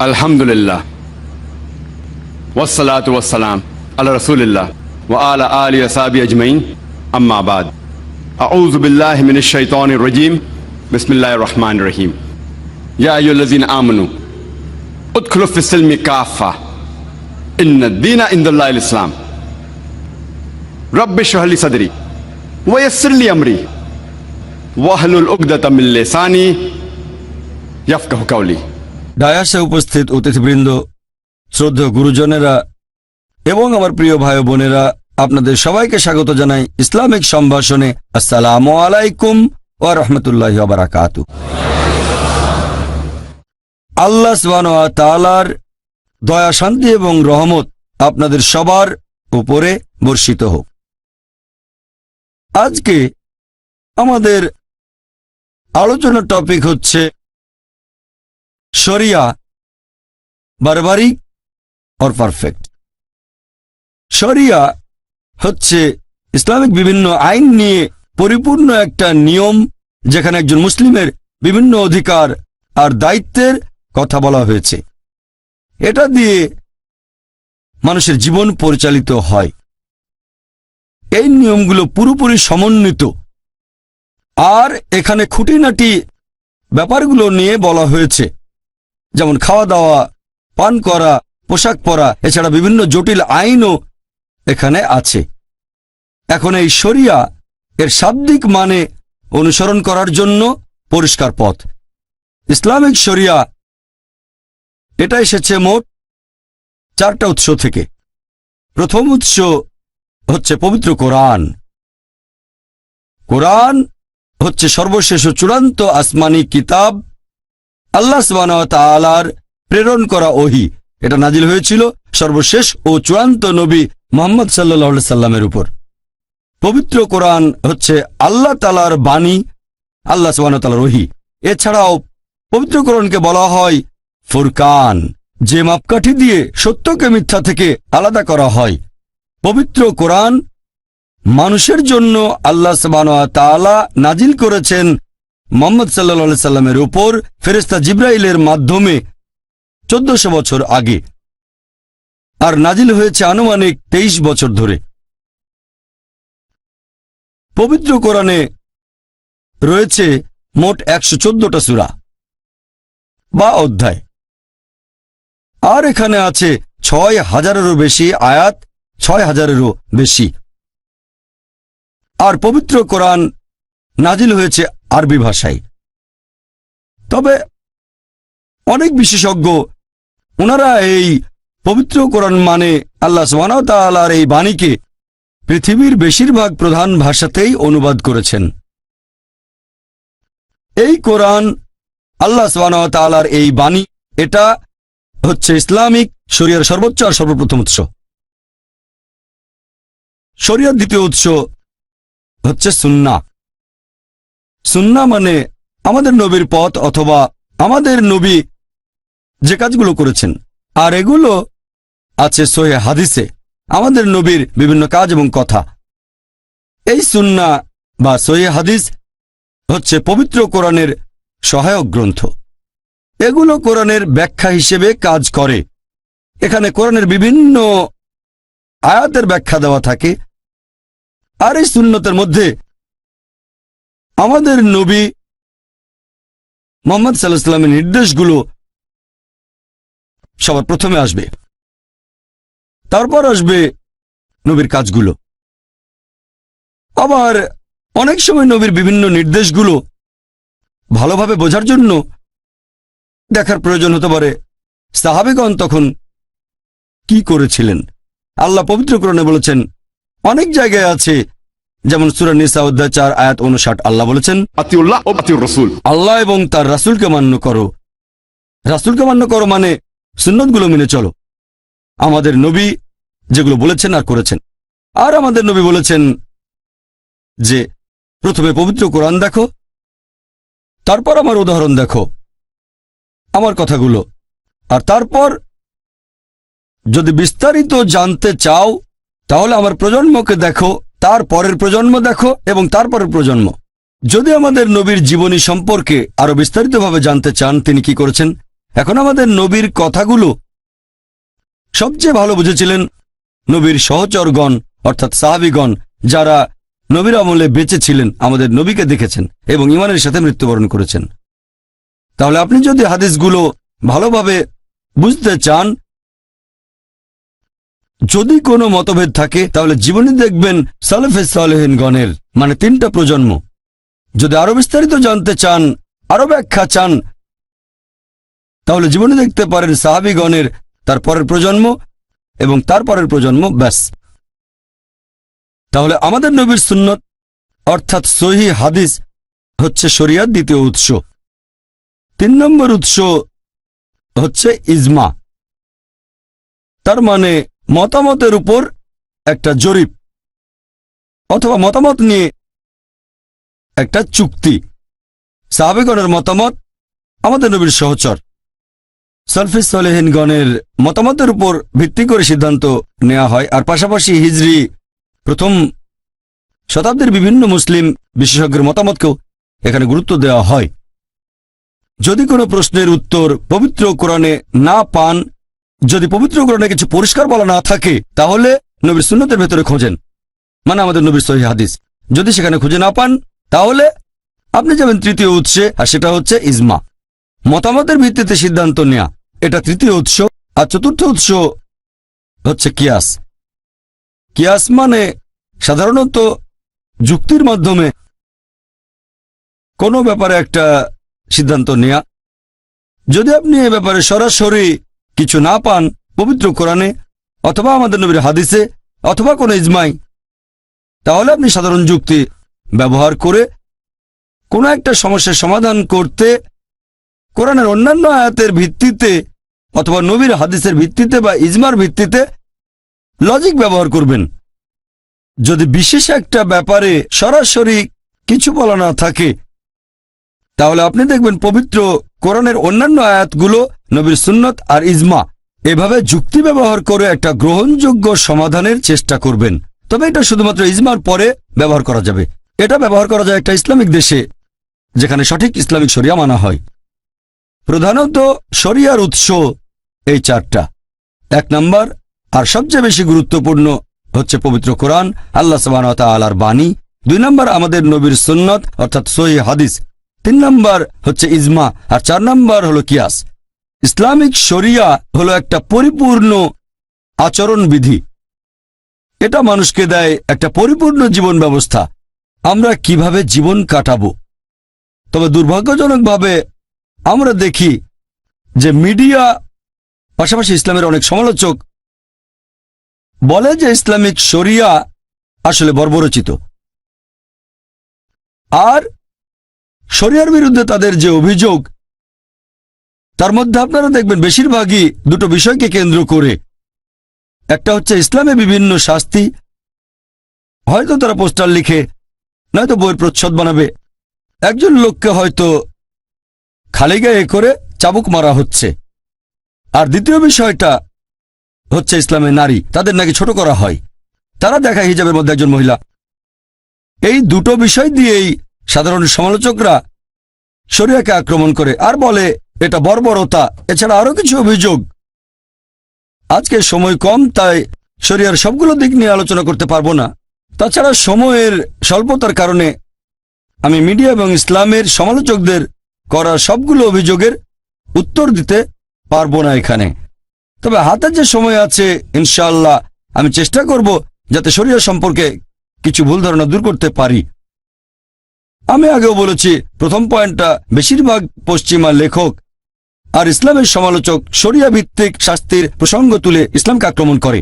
Alhamdulillah. Wassalatu wassalam ala rasulillah wa ala alihi wa sahbihi ajmain. Amma ba'd. A'udhu billahi minash shaitanir rajim. Bismillahir rahmanir rahim. Ya ayyuhallazina amanu udkhulu fis silmi kaffa. Inna ad-dina indallahi al-islam. Rabbi shrah li sadri wa yassir li amri wahlul 'uqdatam min lisani yafqahu qawli. ডায়াসে উপস্থিত অতিথিবৃন্দ, শ্রদ্ধেয় গুরুজনেরা এবং আমার প্রিয় ভাই বোনেরা, আপনাদের সবাইকে স্বাগত জানাই ইসলামিক সম্ভাষণে। আসসালামু আলাইকুম ওয়া রাহমাতুল্লাহি ওয়া বারাকাতুহু। আল্লাহ সুবহানাহু ওয়া তাআলার দয়া, শান্তি এবং রহমত আপনাদের সবার উপরে বর্ষিত হোক। আজকে আমাদের আলোচনার টপিক হচ্ছে শরিয়া বারবারিক और পারফেক্ট। শরিয়া হচ্ছে ইসলামিক বিভিন্ন আইন নিয়ে পরিপূর্ণ একটা নিয়ম, যেখানে একজন মুসলিমের বিভিন্ন অধিকার আর দায়িত্বের কথা বলা হয়েছে। এটা দিয়ে মানুষের জীবন পরিচালিত হয়। এই নিয়মগুলো পুরোপুরি সমন্বিত, আর এখানে খুঁটিনাটি ব্যাপারগুলো নিয়ে বলা হয়েছে, যেমন খাওয়া দাওয়া, পান করা, পোশাক পরা, এছাড়া বিভিন্ন জটিল আইনও এখানে আছে। এখন এই শরিয়া এর শাব্দিক মানে অনুসরণ করার জন্য পরিষ্কার পথ। ইসলামিক শরিয়া এটা এসেছে মোট 4টা উৎস থেকে। প্রথম উৎস হচ্ছে পবিত্র কোরআন। কোরআন হচ্ছে সর্বশেষ ও চূড়ান্ত আসমানি কিতাব, আল্লাহ সুবহানাহু ওয়া তাআলার প্রেরণ করা ওহী। এটা নাজিল হয়েছিল সর্বশেষ ও চূড়ান্ত নবী মুহাম্মদ সাল্লাল্লাহু আলাইহি সাল্লামের উপর। পবিত্র কোরআন হচ্ছে আল্লাহ তাআলার বাণী, আল্লাহ সুবহানাহু ওয়া তাআলার ওহী। এছাড়াও পবিত্র কোরআনকে বলা হয় ফুরকান, যে মাপকাঠি দিয়ে সত্যকে মিথ্যা থেকে আলাদা করা হয়। পবিত্র কোরআন মানুষের জন্য আল্লাহ সুবহানাহু ওয়া তাআলা নাজিল করেছেন মুহাম্মদ সাল্লাল্লাহু আলাইহি সাল্লামের উপর ফেরেশতা জিবরাইলের মাধ্যমে 1400 বছর আগে, আর নাজিল হয়েছে আনুমানিক 23 বছর ধরে। পবিত্র কোরআনে রয়েছে মোট 114টা সূরা বা অধ্যায়, আর এখানে আছে 6000-এরও বেশি আয়াত, 6000-এরও বেশি। আর পবিত্র কোরআন নাজিল হয়েছে আরবি ভাষায়। তবে অনেক বিশেষজ্ঞ ওনারা এই পবিত্র কোরআন মানে আল্লাহ সুবহানাহু ওয়া তাআলার এই বাণীকে পৃথিবীর বেশিরভাগ প্রধান ভাষাতেই অনুবাদ করেছেন। এই কোরআন, আল্লাহ সুবহানাহু ওয়া তাআলার এই বাণী, এটা হচ্ছে ইসলামিক শরিয়ার সর্বোচ্চ আর সর্বপ্রথম উৎস। শরিয়ার দ্বিতীয় উৎস হচ্ছে সুন্নাহ। সুন্নাহ মানে আমাদের নবীর পথ, অথবা আমাদের নবী যে কাজগুলো করেছেন, আর এগুলো আছে সহিহ হাদিসে, আমাদের নবীর বিভিন্ন কাজ এবং কথা। এই সুন্নাহ বা সহিহ হাদিস হচ্ছে পবিত্র কোরআনের সহায়ক গ্রন্থ। এগুলো কোরআনের ব্যাখ্যা হিসেবে কাজ করে। এখানে কোরআনের বিভিন্ন আয়াতের ব্যাখ্যা দেওয়া থাকে, আর এই সুন্নতের মধ্যে আমাদের নবী মুহাম্মদ সাল্লাল্লাহু আলাইহি ওয়াসাল্লামের নির্দেশগুলো সবার প্রথমে আসবে, তারপর আসবে নবীর কাজগুলো। আবার অনেক সময় নবীর বিভিন্ন নির্দেশগুলো ভালোভাবে বোঝার জন্য দেখার প্রয়োজন হতে পারে সাহাবীগণ তখন কি করেছিলেন। আল্লাহ পবিত্র কোরআনে বলেছেন, অনেক জায়গায় আছে, যেমন সূরা নিসা অধ্যায় 4 আয়াত 59, আল্লাহ বলেছেন আতিউল্লাহ ও আতিউর রাসূল। আল্লাহ এবং তার রাসূলকে মান্য করো। রাসূলকে মান্য করো মানে সুন্নতগুলো মেনে চলো, আমাদের নবী যেগুলো বলেছেন আর করেছেন। আর আমাদের নবী বলেছেন যে প্রথমে পবিত্র কোরআন দেখো, তারপর আমার উদাহরণ দেখো, আমার কথাগুলো, আর তারপর যদি বিস্তারিত জানতে চাও তাহলে আমার প্রজন্মকে দেখো, তার পরের প্রজন্ম দেখো এবং তারপরের প্রজন্ম। যদি আমাদের নবীর জীবনী সম্পর্কে আরো বিস্তারিতভাবে জানতে চান তিনি কি করেছেন, এখন আমাদের নবীর কথাগুলো সবচেয়ে ভালো বুঝেছিলেন নবীর সহচরগণ, অর্থাৎ সাহাবীগণ, যারা নবীর আমলে বেঁচে ছিলেন, আমাদের নবীকে দেখেছেন এবং ঈমানের সাথে মৃত্যুবরণ করেছেন। তাহলে আপনি যদি হাদিসগুলো ভালোভাবে বুঝতে চান, যদি কোনো মতভেদ থাকে তাহলে জীবনী দেখবেন সালেফে সালেহিনগণের, মানে 3টা প্রজন্ম। যদি আরো বিস্তারিত জানতে চান, আরো ব্যাখ্যা চান, তাহলে জীবনী দেখতে পারেন সাহাবীগণের, তারপরের প্রজন্ম এবং তারপরের প্রজন্ম, ব্যাস। তাহলে আমাদের নবীর সুন্নত অর্থাৎ সহিহ হাদিস হচ্ছে শরিয়ার দ্বিতীয় উৎস। 3 নম্বর উৎস হচ্ছে ইজমা, তার মানে মতামতের উপর একটা জরিপ অথবা মতামত নিয়ে একটা চুক্তি। সাহাবীগণের মতামত আমাদের নবীর সহচর সালফে সালেহিনগণের মতামতের উপর ভিত্তি করে সিদ্ধান্ত নেওয়া হয়, আর পাশাপাশি হিজরি প্রথম শতাব্দীর বিভিন্ন মুসলিম বিশেষজ্ঞের মতামতকেও এখানে গুরুত্ব দেওয়া হয়। যদি কোনো প্রশ্নের উত্তর পবিত্র কোরআনে না পান, যদি পবিত্র কোরআনে কিছু পরিষ্কার বলা না থাকে, তাহলে নবীর সুন্নতের ভেতরে খোঁজেন, মানে আমাদের নবীর সহিহ হাদিস। যদি সেখানে খুঁজে না পান, তাহলে আপনি যাবেন তৃতীয় উৎসে, আর সেটা হচ্ছে ইজমা, মতামতের ভিত্তিতে সিদ্ধান্ত নেয়া। এটা তৃতীয় উৎস। আর চতুর্থ উৎস হচ্ছে কিয়াস। কিয়াস মানে সাধারণত যুক্তির মাধ্যমে কোনো ব্যাপারে একটা সিদ্ধান্ত নেয়া। যদি আপনি এ ব্যাপারে সরাসরি কিছু না পান পবিত্র কোরআনে অথবা আমাদের নবীর হাদিসে অথবা কোনো ইজমাই, তাহলে আপনি সাধারণ যুক্তি ব্যবহার করে কোনো একটা সমস্যার সমাধান করতে কোরআনের অন্যান্য আয়াতের ভিত্তিতে অথবা নবীর হাদিসের ভিত্তিতে বা ইজমার ভিত্তিতে লজিক ব্যবহার করবেন। যদি বিশেষ একটা ব্যাপারে সরাসরি কিছু বলা না থাকে, তাহলে আপনি দেখবেন পবিত্র কোরআনের অন্যান্য আয়াতগুলো, নবীর সুন্নত আর ইজমা, এভাবে যুক্তি ব্যবহার করে একটা গ্রহণযোগ্য সমাধানের চেষ্টা করবেন। তবে এটা শুধুমাত্র ইজমার পরে ব্যবহার করা যাবে। এটা ব্যবহার করা যায় একটা ইসলামিক দেশে যেখানে সঠিক ইসলামিক শরিয়া মানা হয়। প্রধানত শরিয়ার উৎস এই 4টা। 1 নম্বর আর সবচেয়ে বেশি গুরুত্বপূর্ণ হচ্ছে পবিত্র কোরআন, আল্লাহ সুবহানাহু ওয়া তাআলার বাণী। 2 নম্বর আমাদের নবীর সুন্নত অর্থাৎ সহিহ হাদিস। 3 নম্বর হচ্ছে ইজমা, আর 4 নম্বর হলো কিয়াস। ইসলামিক শরিয়া হলো একটা পরিপূর্ণ আচরণ বিধি। এটা মানুষকে দেয় একটা পরিপূর্ণ জীবন ব্যবস্থা, আমরা কিভাবে জীবন কাটাবো। তবে দুর্ভাগ্যজনকভাবে আমরা দেখি যে মিডিয়া, পাশাপাশি ইসলামের অনেক সমালোচক বলে যে ইসলামিক শরিয়া আসলে বর্বরচিত, আর শরিয়ার বিরুদ্ধে তাদের যে অভিযোগ, তার মধ্যে আপনারা দেখবেন বেশিরভাগই 2টো বিষয়কে কেন্দ্র করে। একটা হচ্ছে ইসলামে বিভিন্ন শাস্তি, হয়তো তারা পোস্টার লিখে নয়তো বইয়ের প্রচ্ছদ বানাবে, একজন লোককে হয়তো খালি গায়ে করে চাবুক মারা হচ্ছে। আর দ্বিতীয় বিষয়টা হচ্ছে ইসলামে নারী, তাদের নাকি ছোট করা হয়, তারা দেখায় হিজাবের মধ্যে একজন মহিলা। এই 2টো বিষয় দিয়েই সাধারণ সমালোচকরা শরিয়াকে আক্রমণ করে আর বলে এটা বর্বরতা। এছাড়া আরো কিছু অভিযোগ। আজকে সময় কম, তাই শরিয়ার সবগুলো দিক নিয়ে আলোচনা করতে পারবো না। তাছাড়া সময়ের স্বল্পতার কারণে আমি মিডিয়া এবং ইসলামের সমালোচকদের করা সবগুলো অভিযোগের উত্তর দিতে পারবো না এখানে। তবে হাতে যে সময় আছে, ইনশাআল্লাহ আমি চেষ্টা করব যাতে শরিয়া সম্পর্কে কিছু ভুল ধারণা দূর করতে পারি। আমি আগেও বলেছি, প্রথম পয়েন্টটা, বেশিরভাগ পশ্চিমা লেখক আর ইসলামের সমালোচক শরিয়া ভিত্তিক শাস্তির প্রসঙ্গ তুলে ইসলামকে আক্রমণ করে।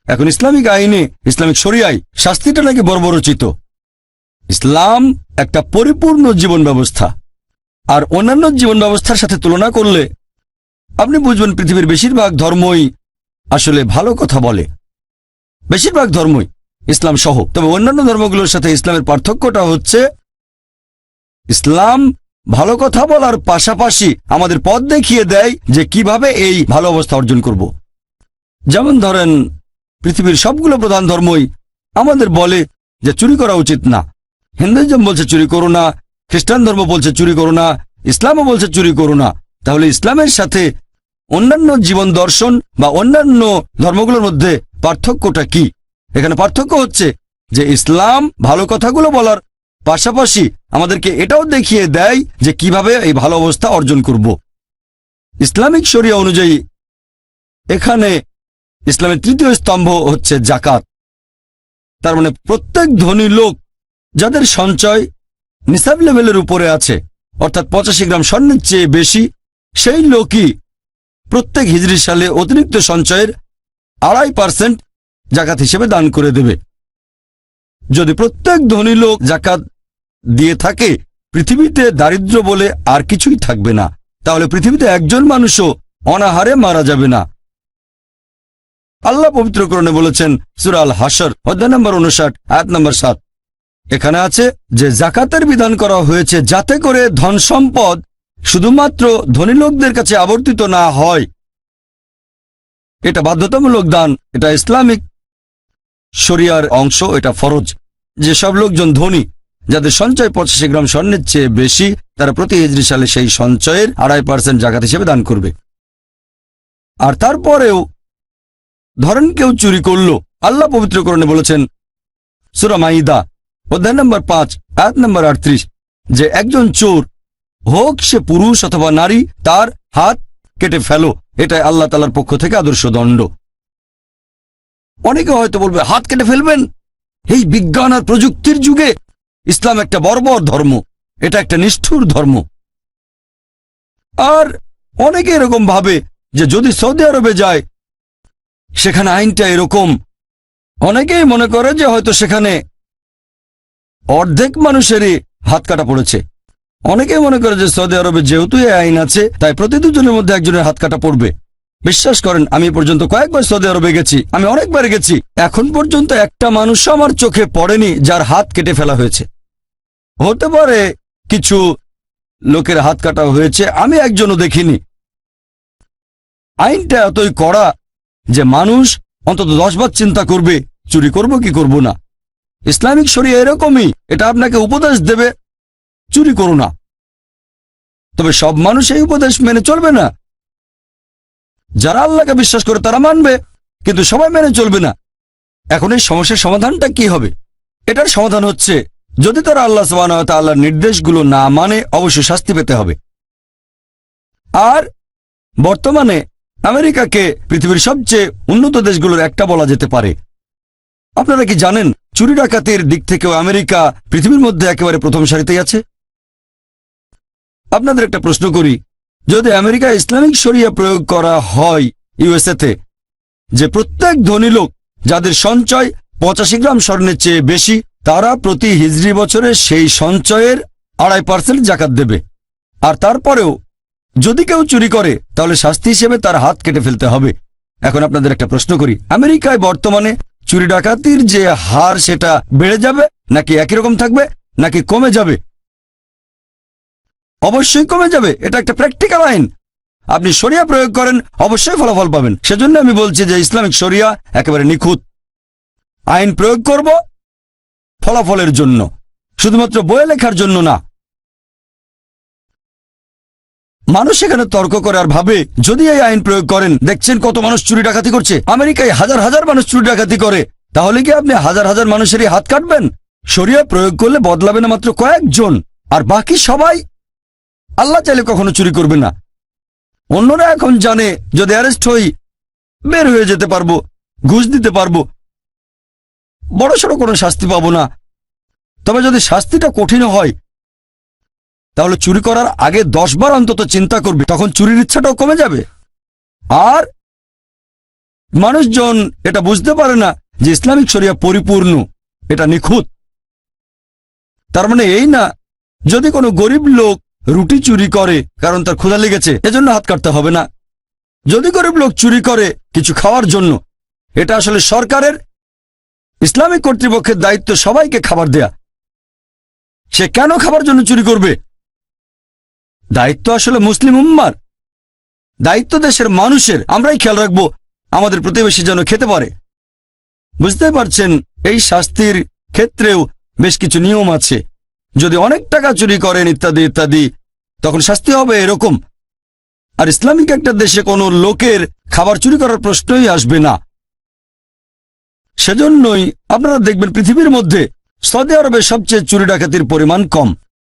এখন ইসলামিক আইনে, ইসলামিক শরিয়ায় শাস্তিটা নাকি বর্বরচিত। ইসলাম একটা পরিপূর্ণ জীবন ব্যবস্থা, আর অন্যান্য জীবন ব্যবস্থার সাথে তুলনা করলে আপনি বুঝবেন পৃথিবীর বেশিরভাগ ধর্মই আসলে ভালো কথা বলে, বেশিরভাগ ধর্মই, ইসলাম সহ। তবে অন্যান্য ধর্মগুলোর সাথে ইসলামের পার্থক্যটা হচ্ছে ইসলাম ভালো কথা বলার পাশাপাশি আমাদের পথ দেখিয়ে দেয় যে কিভাবে এই ভালো অবস্থা অর্জন করব। যেমন ধরেন, পৃথিবীর সবগুলো প্রধান ধর্মই আমাদের বলে যে চুরি করা উচিত না। হিন্দুইজম বলছে চুরি করো না, খ্রিস্টান ধর্ম বলছে চুরি করো না, ইসলামও বলছে চুরি করো না। তাহলে ইসলামের সাথে অন্যান্য জীবন দর্শন বা অন্যান্য ধর্মগুলোর মধ্যে পার্থক্যটা কি? এখানে পার্থক্য হচ্ছে যে ইসলাম ভালো কথাগুলো বলার পাশাপাশি আমাদেরকে এটাও দেখিয়ে দেয় যে কিভাবে এই ভালো অবস্থা অর্জন করব। ইসলামিক শরিয়া অনুযায়ী এখানে ইসলামের তৃতীয় স্তম্ভ হচ্ছে জাকাত। তার মানে প্রত্যেক ধনী লোক যাদের সঞ্চয় নিসাব লেভেলের উপরে আছে, অর্থাৎ 85 গ্রাম স্বর্ণের চেয়ে বেশি, সেই লোকই প্রত্যেক হিজরি সালে অতিরিক্ত সঞ্চয়ের 2.5% জাকাত হিসেবে দান করে দেবে। যদি প্রত্যেক ধনী লোক জাকাত দিয়ে থাকে, পৃথিবীতে দারিদ্র্য বলে আর কিছুই থাকবে না। তাহলে পৃথিবীতে একজন মানুষও অনাহারে মারা যাবে না। আল্লাহ পবিত্র কোরআনে বলেছেন, সূরা আল হাশর অধ্যায় নম্বর 59 আয়াত নম্বর 7, এখানে আছে যে জাকাতের বিধান করা হয়েছে যাতে করে ধন সম্পদ শুধুমাত্র ধনী লোকদের কাছে আবর্তিত না হয়। এটা বাধ্যতামূলক দান, এটা ইসলামিক শরিয়ার অংশ, এটা ফরজ। যেসব লোকজন ধনী, যাদের সঞ্চয় 85 গ্রাম স্বর্ণের চেয়ে বেশি, তারা প্রতি হিজরি সালে সেই সঞ্চয়ের 2.5% জাকাত হিসেবে দান করবে। আর তারপরেও ধরেন কেউ চুরি করলো, আল্লাহ পবিত্র কোরআনে বলেছেন সূরা মাইদা অধ্যায় নম্বর 5 আয়াত নম্বর 38 যে একজন চোর, হোক সে পুরুষ অথবা নারী, তার হাত কেটে ফেলো। এটাই আল্লাহ তাআলার পক্ষ থেকে আদর্শ দণ্ড। অনেকে হয়তো বলবে, হাত কেটে ফেলবেন? এই বিজ্ঞান আর প্রযুক্তির যুগে ইসলাম একটা বর্বর ধর্ম, এটা একটা নিষ্ঠুর ধর্ম। আর অনেকে এরকম ভাবে যে যদি সৌদি আরবে যায় সেখানে আইনটা এরকম। অনেকেই মনে করে যে হয়তো সেখানে অর্ধেক মানুষেরই হাত কাটা পড়েছে। অনেকেই মনে করে যে সৌদি আরবে যেহেতু এই আইন আছে তাই প্রতি দুজনের মধ্যে একজনের হাত কাটা পড়বে। বিশ্বাস করেন, আমি পর্যন্ত কয়েকবার সৌদি আরবে গেছি, আমি অনেকবার গেছি, এখন পর্যন্ত একটা মানুষ আমার চোখে পড়েনি যার হাত কেটে ফেলা হয়েছে। হতে পারে কিছু লোকের হাত কাটা হয়েছে, আমি একজনও দেখিনি। আইনটা এতই কড়া যে মানুষ অন্তত 10 বার চিন্তা করবে চুরি করব কি করব না। ইসলামিক শরিয়া এরকমই, এটা আপনাকে উপদেশ দেবে চুরি করো না। তবে সব মানুষ এই উপদেশ মেনে চলবে না। যারা আল্লাহকে বিশ্বাস করে তারা মানবে, কিন্তু সবাই মেনে চলবে না। এখন এই সমস্যার সমাধানটা কি হবে? এটার সমাধান হচ্ছে, যদি তারা আল্লাহ সুবহানাহু ওয়া তাআলার নির্দেশগুলো না মানে অবশ্যই শাস্তি পেতে হবে। আর বর্তমানে আমেরিকাকে পৃথিবীর সবচেয়ে উন্নত দেশগুলোর একটা বলা যেতে পারে। আপনারা কি জানেন চুরি ডাকাতির দিক থেকেও আমেরিকা পৃথিবীর মধ্যে একেবারে প্রথম সারিতেই আছে? আপনাদের একটা প্রশ্ন করি, যদি আমেরিকা ইসলামিক শরিয়া প্রয়োগ করা হয় ইউএসএতে, যে প্রত্যেক ধনী লোক যাদের সঞ্চয় 85 গ্রাম স্বর্ণের চেয়ে বেশি, তারা প্রতি হিজরি বছরে সেই সঞ্চয়ের 2.5% জাকাত দেবে। আর তারপরেও যদি কেউ চুরি করে তাহলে শাস্তি হিসেবে তার হাত কেটে ফেলতে হবে। এখন আপনাদের একটা প্রশ্ন করি, আমেরিকায় বর্তমানে চুরি ডাকাতির যে হার সেটা বেড়ে যাবে নাকি একই রকম থাকবে নাকি কমে যাবে? অবশ্যই কমে যাবে। এটা একটা প্র্যাকটিক্যাল আইন। আপনি শরিয়া প্রয়োগ করেন, অবশ্যই ফলাফল পাবেন। সেজন্য আমি বলছি যে ইসলামিক শরিয়া একেবারে নিখুঁত। আইন প্রয়োগ করব ফলাফলের জন্য, শুধুমাত্র বইয়ে লেখার জন্য না। মানুষ এখানে তর্ক করে আর ভাবে যদি এই আইন প্রয়োগ করেন, দেখছেন কত মানুষ চুরি ডাকাতি করছে, আমেরিকায় হাজার হাজার মানুষ চুরি ডাকাতি করে, তাহলে কি আপনি হাজার হাজার মানুষেরই হাত কাটবেন? শরিয়া প্রয়োগ করলে বদলাবে না মাত্র কয়েকজন, আর বাকি সবাই আল্লাহ চাইলে কখনো চুরি করবে না। অন্যরা এখন জানে যদি অ্যারেস্ট হই বের হয়ে যেতে পারবো, ঘুষ দিতে পারবো, বড়সড় কোনো শাস্তি পাবো না। তবে যদি শাস্তিটা কঠিন হয় তাহলে চুরি করার আগে 10 বার অন্তত চিন্তা করবে, তখন চুরির ইচ্ছাটাও কমে যাবে। আর মানুষজন এটা বুঝতে পারে না যে ইসলামিক শরিয়া পরিপূর্ণ, এটা নিখুঁত। তার মানে এই না যদি কোনো গরিব লোক রুটি চুরি করে কারণ তার ক্ষুধা লেগেছে এজন্য হাত কাটতে হবে না। যদি গরিব লোক চুরি করে কিছু খাওয়ার জন্য, এটা আসলে সরকারের, ইসলামিক কর্তৃপক্ষের দায়িত্ব সবাইকে খাবার দেয়া। সে কেন খাবার জন্য চুরি করবে? দায়িত্ব আসলে মুসলিম উম্মার, দায়িত্ব দেশের মানুষের। আমরাই খেয়াল রাখবো আমাদের প্রতিবেশী যেন খেতে পারে। বুঝতে পারছেন, এই শাস্তির ক্ষেত্রেও বেশ কিছু নিয়ম আছে। যদি অনেক টাকা চুরি করেন ইত্যাদি ইত্যাদি, তখন শাস্তি হবে এরকম। আর ইসলামিক একটা দেশে কোনো লোকের খাবার চুরি করার প্রশ্নই আসবে না। সেজন্যই আপনারা দেখবেন পৃথিবীর মধ্যে সৌদি আরবে সবচেয়ে চুরি ডাকাতির পরিমাণ কম।